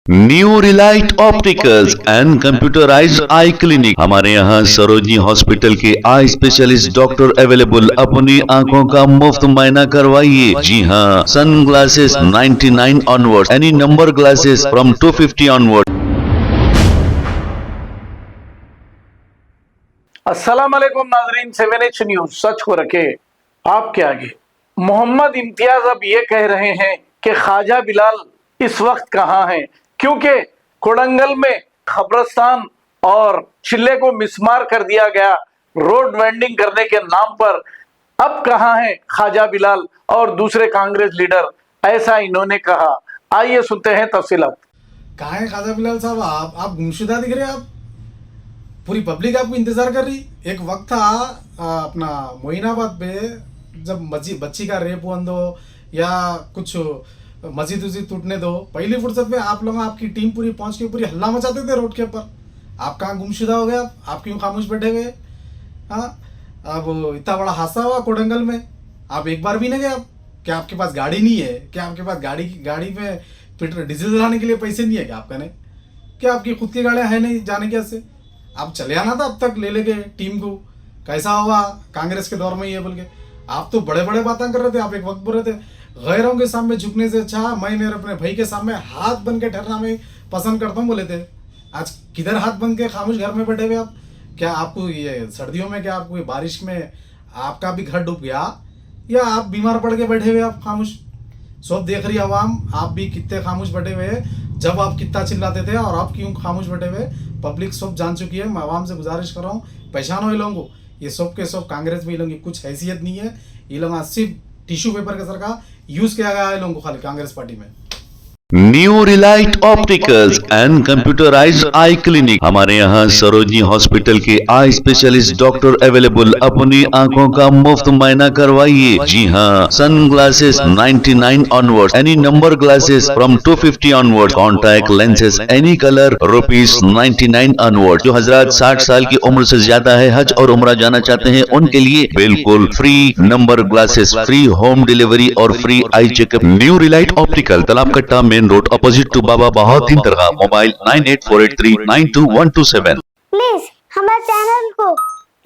New Relight opticals and computerised I clinic. हमारे यहाँ Sarojini hospital के आई स्पेशलिस्ट डॉक्टर अवेलेबल। अपनी आंखों का मुफ्त मुआयना करवाइए। जी हाँ, sun glasses 99 onward, any number glasses from 250 onward. अस्सलाम वालेकुम नाजरीन, 7H न्यूज सच को रखे आपके आगे। मोहम्मद इम्तियाज अब ये कह रहे हैं कि ख्वाजा बिलाल इस वक्त कहाँ हैं, क्योंकि कोडंगल में खबरस्तान और चिल्ले को मिसमार कर दिया गया रोड वेंडिंग करने के नाम पर। अब कहाँ हैं ख्वाजा बिलाल और दूसरे कांग्रेस लीडर, ऐसा इन्होंने कहा। आइए सुनते हैं तफसीलात। कहाँ है ख्वाजा बिलाल साहब? आप गुमशुदा दिख रहे हैं। आप पूरी पब्लिक आपको इंतजार कर रही। एक वक्त था अपना मोइनाबाद पे, जब बच्ची का रेप हुआ दो या कुछ मस्जिद उस्जिद टूटने दो, पहली फुर्सत में आप लोग, आपकी टीम पूरी पहुंच के पूरी हल्ला मचाते थे रोड के ऊपर। आप कहाँ गुमशुदा हो गए? आप क्यों खामोश बैठे हुए? हाँ, अब इतना बड़ा हादसा हुआ कोडंगल में, आप एक बार भी नहीं गए? आप क्या आपके पास गाड़ी नहीं है? क्या आपके पास गाड़ी में पेट्रोल डीजल डलाने के लिए पैसे नहीं है? क्या आपका नहीं? क्या आपकी खुद की गाड़ियाँ है नहीं जाने कैसे? आप चले आना था अब तक ले लेके टीम को। कैसा हुआ कांग्रेस के दौर में ये बोल के? आप तो बड़े बड़े बातें कर रहे थे। आप एक वक्त बोल रहे थे गैरों के सामने झुकने से अच्छा मैं मेरे अपने भाई के सामने हाथ बन के ठहरना मैं पसंद करता हूँ बोले थे। आज किधर हाथ बन के खामोश घर में बैठे हुए आप? क्या आपको ये सर्दियों में, क्या आपको ये बारिश में आपका भी घर डूब गया, या आप बीमार पड़ के बैठे हुए आप खामोश? सब देख रही आवाम, आप भी कितने खामोश बैठे हुए, जब आप कितना चिल्लाते थे और आप क्यों खामोश बैठे हुए, पब्लिक सब जान चुकी है। मैं आवाम से गुजारिश कर रहा हूँ, पहचानो ये लोगों को। ये सब के सब कांग्रेस में ये लोगों की कुछ हैसियत नहीं है। ये लोग सिर्फ टिश्यू पेपर के सर का यूज किया गया है लोगों को खाली कांग्रेस पार्टी में। New Relight opticals and computerised I clinic. हमारे यहाँ सरोजनी हॉस्पिटल के आई स्पेशलिस्ट डॉक्टर अवेलेबल। अपनी आंखों का मुफ्त मुआयना करवाइए। जी हाँ, sun glasses 99 onward, any number glasses from 250 onward, contact lenses any colour ₹99 onward. जो हजरात 60 साल की उम्र से ज्यादा है, हज और उम्रा जाना चाहते हैं, उनके लिए बिल्कुल free number glasses, free home delivery और free eye checkup. New Relight Optical, Talab Katta main road, opposite to Baba Bahauddin दरगाह। मोबाइल 9848392127। प्लीज हमारे चैनल को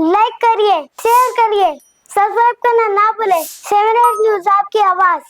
लाइक करिए, शेयर करिए, सब्सक्राइब करना ना भूले। 7H न्यूज आपकी आवाज।